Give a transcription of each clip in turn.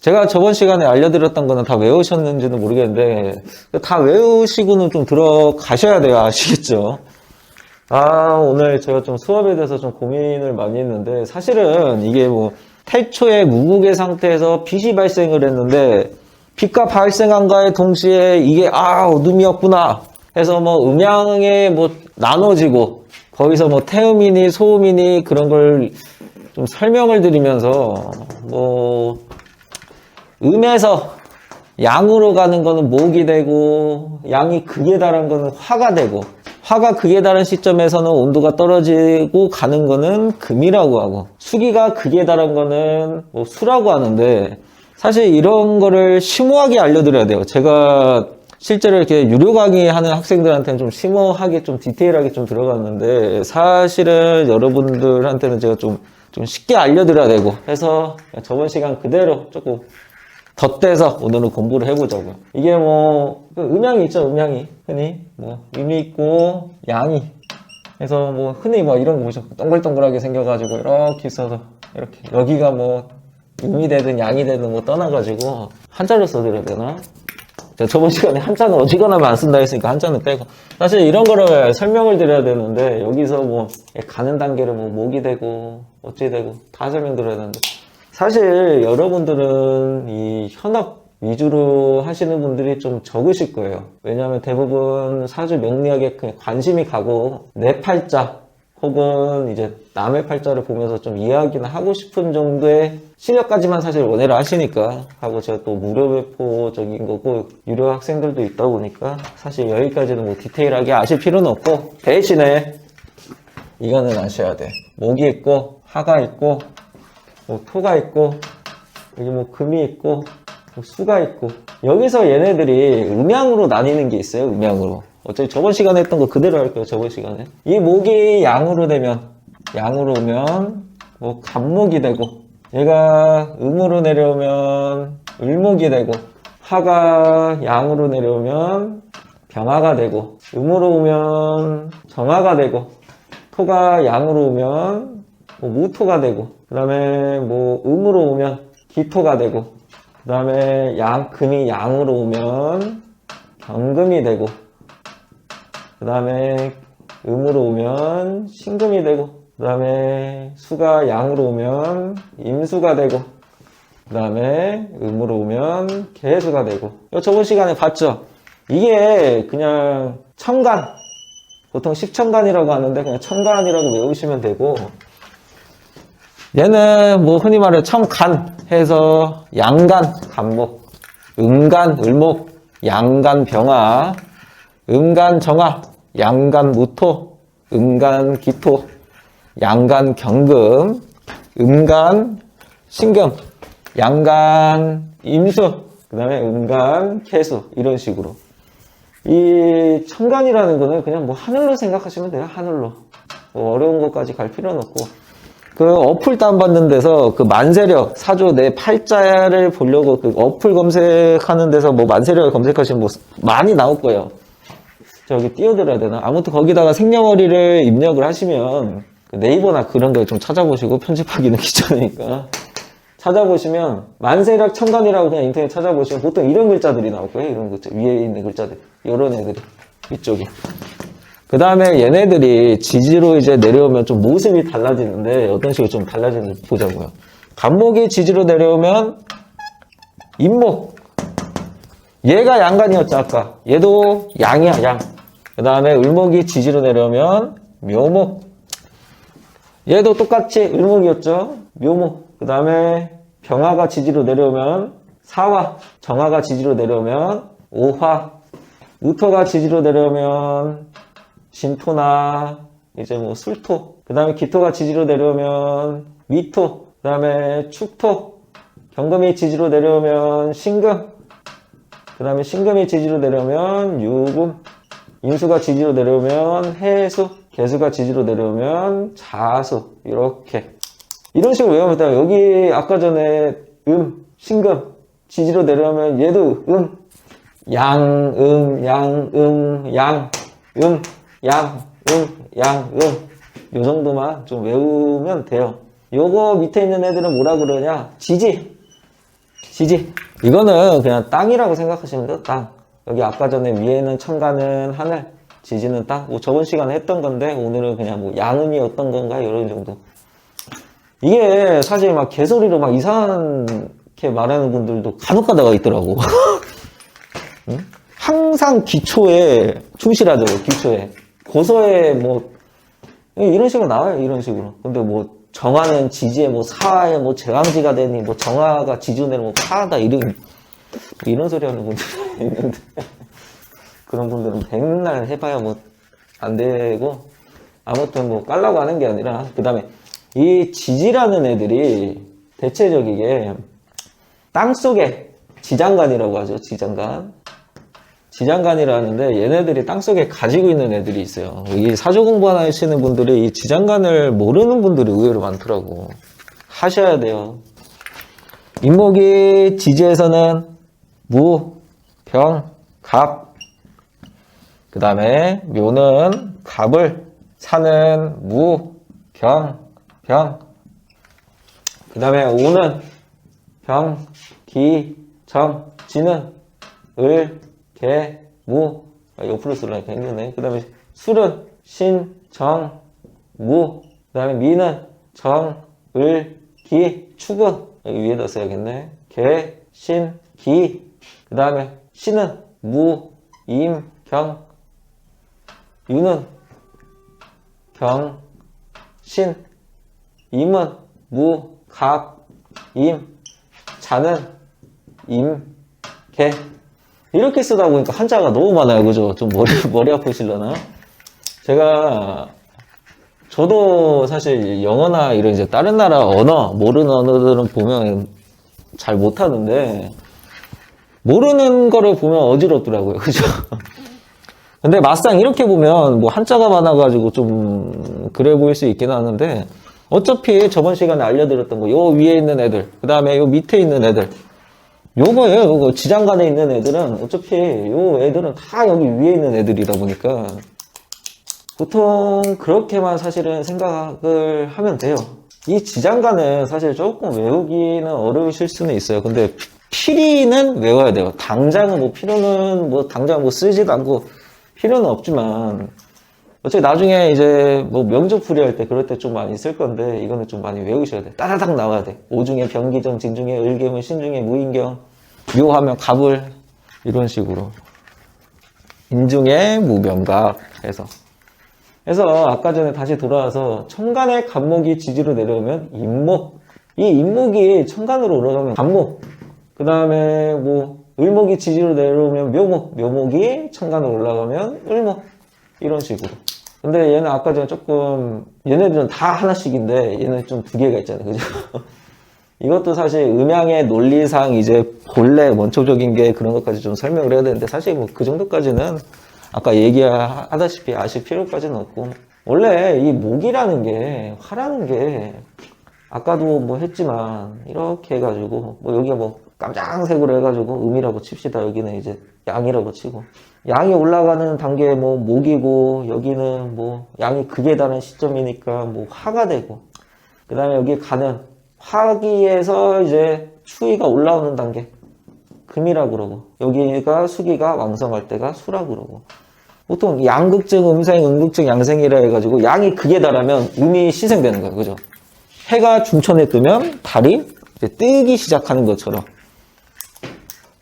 제가 저번 시간에 알려드렸던 거는 다 외우셨는지는 모르겠는데 다 외우시고는 좀 들어가셔야 돼요. 아시겠죠? 오늘 제가 좀 수업에 대해서 좀 고민을 많이 했는데 사실은 이게 뭐 태초에 무무게 상태에서 빛이 발생을 했는데 빛과 발생한가에 동시에 이게 어둠이었구나 해서 뭐 음양에 뭐 나눠지고 거기서 뭐 태음이니 소음이니 그런 걸 좀 설명을 드리면서 뭐 음에서 양으로 가는 거는 목이 되고 양이 극에 달한 거는 화가 되고 화가 극에 달한 시점에서는 온도가 떨어지고 가는 거는 금이라고 하고 수기가 극에 달한 거는 뭐 수라고 하는데 사실 이런 거를 심오하게 알려드려야 돼요. 제가 실제로 이렇게 유료 강의하는 학생들한테는 좀 심오하게 좀 디테일하게 좀 들어갔는데 사실은 여러분들한테는 제가 좀 쉽게 알려드려야 되고 해서 저번 시간 그대로 조금 덧대서 오늘은 공부를 해보자고요. 이게 뭐 음양이 있죠. 음양이 흔히 뭐 음이 있고 양이 해서 뭐 흔히 뭐 이런 거 보죠. 동글동글하게 생겨가지고 이렇게 있어서 이렇게 여기가 뭐 음이 되든 양이 되든 뭐 떠나가지고 한자로 써드려야 되나? 저번 시간에 한자는 어지간하면 안 쓴다 했으니까 한자는 빼고 사실 이런 거를 설명을 드려야 되는데 여기서 뭐 가는 단계를 뭐 목이 되고 어찌 되고 다 설명드려야 되는데 사실 여러분들은 이 현업 위주로 하시는 분들이 좀 적으실 거예요. 왜냐하면 대부분 사주 명리학에 관심이 가고 내 팔자 혹은 이제 남의 팔자를 보면서 좀 이해하기는 하고 싶은 정도의 실력까지만 사실 원해를 하시니까 하고 제가 또 무료 배포적인 거고 유료 학생들도 있다 보니까 사실 여기까지는 뭐 디테일하게 아실 필요는 없고 대신에 이거는 아셔야 돼. 목이 있고 화가 있고 뭐 토가 있고 여기 뭐 금이 있고 뭐 수가 있고 여기서 얘네들이 음양으로 나뉘는 게 있어요. 음양으로. 어차피 저번 시간에 했던 거 그대로 할게요. 저번 시간에 이 목이 양으로 오면 뭐 간목이 되고 얘가 음으로 내려오면 을목이 되고 화가 양으로 내려오면 병화가 되고 음으로 오면 정화가 되고 토가 양으로 오면 뭐 무토가 되고 그 다음에 뭐 음으로 오면 기토가 되고 그 다음에 금이 양으로 오면 경금이 되고 그 다음에 음으로 오면 신금이 되고 그 다음에 수가 양으로 오면 임수가 되고 그 다음에 음으로 오면 개수가 되고 저번 시간에 봤죠? 이게 그냥 천간 보통 십천간이라고 하는데 그냥 천간이라고 외우시면 되고 얘는 뭐 흔히 말해 천간 해서 양간 간목 음간 을목 양간 병화 음간 정화 양간 무토 음간 기토 양간 경금 음간 신금 양간 임수 그 다음에 음간 개수 이런 식으로 이 천간이라는 거는 그냥 뭐 하늘로 생각하시면 돼요. 하늘로 뭐 어려운 것까지 갈 필요는 없고 그 어플 다운받는 데서 그 만세력 사주 내 팔자를 보려고 그 어플 검색하는 데서 뭐 만세력을 검색하시면 뭐 많이 나올 거예요. 저기 띄워드려야 되나? 아무튼 거기다가 생년월일을 입력을 하시면 네이버나 그런 데 좀 찾아보시고 편집하기는 귀찮으니까 찾아보시면 만세력 천간이라고 그냥 인터넷 찾아보시면 보통 이런 글자들이 나올 거예요. 이런 글자 위에 있는 글자들 이런 애들이 이쪽에 그 다음에 얘네들이 지지로 이제 내려오면 좀 모습이 달라지는데 어떤 식으로 좀 달라지는지 보자고요. 간목이 지지로 내려오면 임목 얘가 양간이었죠 아까 얘도 양이야 양. 그 다음에 을목이 지지로 내려오면 묘목 얘도 똑같이 을목이었죠 묘목. 그 다음에 병화가 지지로 내려오면 사화 정화가 지지로 내려오면 오화 무토가 지지로 내려오면 진토나 이제 뭐 술토 그 다음에 기토가 지지로 내려오면 미토 그 다음에 축토 경금이 지지로 내려오면 신금 그 다음에 신금이 지지로 내려오면 유금 인수가 지지로 내려오면 해수 개수가 지지로 내려오면 자수 이렇게 이런 식으로 외우면 돼요. 여기 아까 전에 신금 지지로 내려오면 얘도 양, 양, 양, 양, 요 정도만 좀 외우면 돼요. 요거 밑에 있는 애들은 뭐라 그러냐? 지지. 지지. 이거는 그냥 땅이라고 생각하시면 돼요. 땅. 여기 아까 전에 위에는 천간은 하늘, 지지는 땅. 뭐 저번 시간에 했던 건데 오늘은 그냥 뭐 양음이 어떤 건가 이런 정도. 이게 사실 막 개소리로 막 이상하게 말하는 분들도 간혹 가다가 있더라고. 응? 항상 기초에 충실하죠. 기초에. 고서에 뭐 이런 식으로 나와요. 이런 식으로. 근데 뭐 정화는 지지에 뭐 사에 뭐 제왕지가 되니 뭐 정화가 지지운에는 뭐 파다 이런 소리 하는 분들이 있는데 그런 분들은 백날 해봐야 뭐 안 되고 아무튼 뭐 깔라고 하는 게 아니라 그 다음에 이 지지라는 애들이 대체적이게 땅속에 지장간이라고 하죠. 지장간. 지장간이라는데 얘네들이 땅속에 가지고 있는 애들이 있어요. 이 사주 공부하시는 분들이 이 지장간을 모르는 분들이 의외로 많더라고. 하셔야 돼요. 인목이 지지에서는 무, 병, 갑. 그 다음에 묘는 갑을, 사는 무, 병. 그 다음에 오는 병, 기, 정, 지는 을, 개, 무. 옆으로 쓰려니까 힘드네. 그 다음에 술은 신, 정, 무. 그 다음에 미는 정, 을, 기, 축은 여기 위에다 써야겠네. 개, 신, 기. 그 다음에 신은 무, 임, 경. 유는 경, 신. 임은 무, 갑, 임. 자는 임, 개. 이렇게 쓰다 보니까 한자가 너무 많아요. 그죠? 좀 머리 아프시려나? 저도 사실 영어나 이런 이제 다른 나라 언어, 모르는 언어들은 보면 잘 못하는데, 모르는 거를 보면 어지럽더라고요. 그죠? 근데 막상 이렇게 보면 뭐 한자가 많아가지고 좀 그래 보일 수 있긴 하는데, 어차피 저번 시간에 알려드렸던 거, 요 위에 있는 애들, 그 다음에 요 밑에 있는 애들, 요거예요. 요거 지장간에 있는 애들은 어차피 요 애들은 다 여기 위에 있는 애들이다 보니까 보통 그렇게만 사실은 생각을 하면 돼요. 이 지장간은 사실 조금 외우기는 어려우실 수는 있어요. 근데 필이는 외워야 돼요. 당장은 뭐 필요는 뭐 당장 뭐 쓰지도 않고 필요는 없지만 어차피 나중에 이제 뭐 명조풀이 할 때 그럴 때 좀 많이 쓸 건데 이거는 좀 많이 외우셔야 돼. 따다닥 나와야 돼. 오중에 병기정, 진중에 을개문, 신중에 무인경, 묘하면 갑을 이런 식으로. 인중에 무병각 해서. 그래서 아까 전에 다시 돌아와서 천간의 갑목이 지지로 내려오면 임목. 이 임목이 천간으로 올라가면 갑목. 그 다음에 뭐 을목이 지지로 내려오면 묘목. 묘목이 천간으로 올라가면 을목. 이런 식으로. 근데 얘는 아까 전에 조금, 얘네들은 다 하나씩인데, 얘는 좀 두 개가 있잖아요. 그죠? 이것도 사실 음양의 논리상 이제 본래 원초적인 게 그런 것까지 좀 설명을 해야 되는데, 사실 뭐 그 정도까지는 아까 얘기하다시피 아실 필요까지는 없고, 원래 이 목이라는 게, 화라는 게, 아까도 뭐 했지만, 이렇게 해가지고, 뭐 여기가 뭐 깜장색으로 해가지고, 음이라고 칩시다. 여기는 이제 양이라고 치고. 양이 올라가는 단계에 뭐 목이고 여기는 뭐 양이 극에 달하는 시점이니까 뭐 화가 되고 그 다음에 여기 가는 화기에서 이제 추위가 올라오는 단계 금이라고 그러고 여기가 수기가 왕성할 때가 수라고 그러고 보통 양극증 음생 음극증 양생이라 해가지고 양이 극에 달하면 음이 시생되는 거예요. 그죠? 해가 중천에 뜨면 달이 이제 뜨기 시작하는 것처럼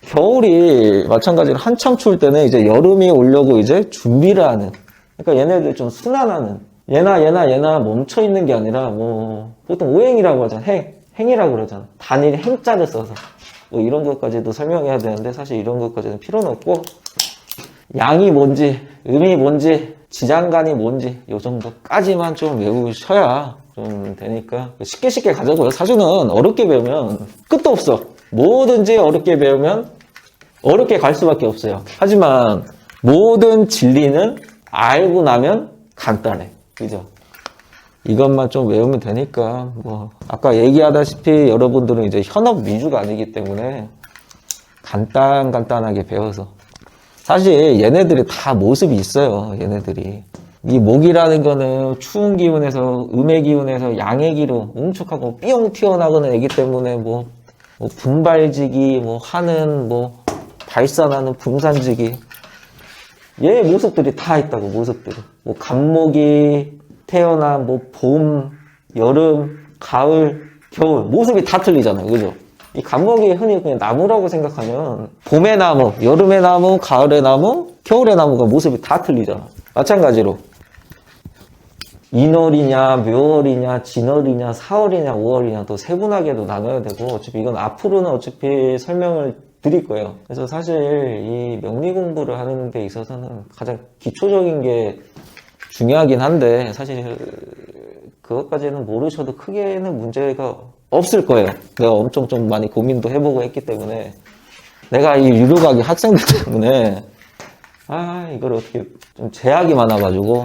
겨울이 마찬가지로 한참 추울 때는 이제 여름이 오려고 이제 준비를 하는. 그러니까 얘네들 좀 순환하는. 얘나 멈춰 있는 게 아니라 뭐 보통 오행이라고 하잖아. 행이라고 그러잖아. 단일 행자를 써서. 뭐 이런 것까지도 설명해야 되는데 사실 이런 것까지는 필요는 없고 양이 뭔지, 음이 뭔지, 지장간이 뭔지 요 정도까지만 좀 외우셔야 좀 되니까 쉽게 가자고요. 사주는 어렵게 배우면 끝도 없어. 뭐든지 어렵게 배우면 어렵게 갈 수밖에 없어요. 하지만 모든 진리는 알고 나면 간단해. 그죠? 이것만 좀 외우면 되니까 뭐 아까 얘기하다시피 여러분들은 이제 현업 위주가 아니기 때문에 간단하게 배워서 사실 얘네들이 다 모습이 있어요. 얘네들이 이 목이라는 거는 추운 기운에서 음의 기운에서 양의 기로 웅축하고 삐용 튀어나오는 애기 때문에 뭐 뭐 분발지기, 뭐 하는, 뭐 발산하는 분산지기. 얘 모습들이 다 있다고, 모습들이. 뭐 간목이 태어난 뭐 봄, 여름, 가을, 겨울 모습이 다 틀리잖아요. 그죠? 이 간목이 흔히 그냥 나무라고 생각하면 봄의 나무, 여름의 나무, 가을의 나무, 겨울의 나무가 모습이 다 틀리잖아. 마찬가지로 인월이냐, 묘월이냐, 진월이냐, 사월이냐, 5월이냐 또 세분하게도 나눠야 되고 어차피 이건 앞으로는 어차피 설명을 드릴 거예요. 그래서 사실 이 명리 공부를 하는 데 있어서는 가장 기초적인 게 중요하긴 한데 사실 그것까지는 모르셔도 크게는 문제가 없을 거예요. 내가 엄청 좀 많이 고민도 해보고 했기 때문에 내가 이 유료과기 학생들 때문에 이걸 어떻게 좀 제약이 많아가지고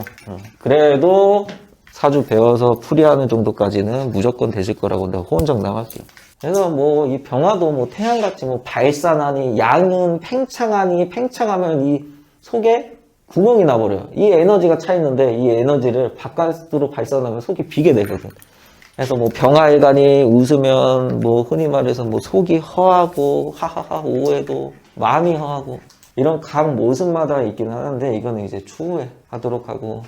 그래도 사주 배워서 풀이하는 정도까지는 무조건 되실 거라고 내가 호언장담할게요. 그래서 뭐 이 병화도 뭐 태양같이 뭐 발산하니 양은 팽창하니 팽창하면 이 속에 구멍이 나버려요. 이 에너지가 차 있는데 이 에너지를 바깥으로 발산하면 속이 비게 되거든. 그래서 뭐 병화일간이 웃으면 뭐 흔히 말해서 뭐 속이 허하고 하하하 오해도 마음이 허하고 이런 각 모습마다 있긴 하는데 이거는 이제 추후에 하도록 하고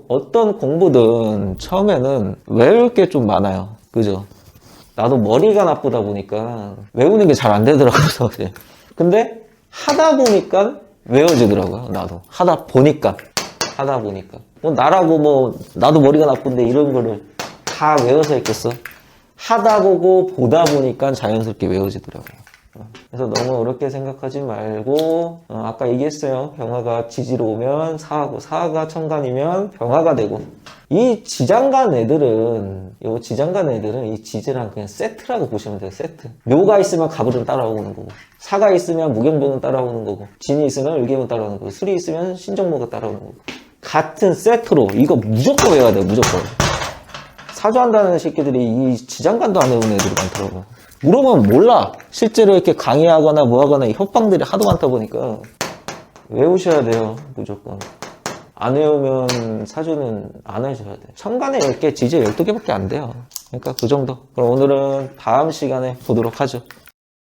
어떤 공부든 처음에는 외울 게 좀 많아요. 그죠? 나도 머리가 나쁘다 보니까 외우는 게 잘 안 되더라고요. 근데 하다 보니까 외워지더라고요. 나도 하다 보니까 뭐 나라고 뭐 나도 머리가 나쁜데 이런 거를 다 외워서 했겠어? 하다 보고 보다 보니까 자연스럽게 외워지더라고요. 그래서 너무 어렵게 생각하지 말고 아까 얘기했어요. 병화가 지지로 오면 사하고 사하가 천간이면 병화가 되고 이 지장간 애들은 이 지지랑 그냥 세트라고 보시면 돼요. 세트. 묘가 있으면 가불은 따라오는 거고 사가 있으면 무경보는 따라오는 거고 진이 있으면 을개문 따라오는 거고 술이 있으면 신정모가 따라오는 거고 같은 세트로 이거 무조건 외워야 돼요. 무조건. 사주한다는 새끼들이 이 지장간도 안 외우는 애들이 많더라고요. 물어보면 몰라. 실제로 이렇게 강의하거나 뭐하거나 이 협박들이 하도 많다 보니까 외우셔야 돼요. 무조건. 안 외우면 사주는 안 하셔야 돼요. 천간에 10개, 지지에 12개밖에 안 돼요. 그러니까 그 정도. 그럼 오늘은 다음 시간에 보도록 하죠.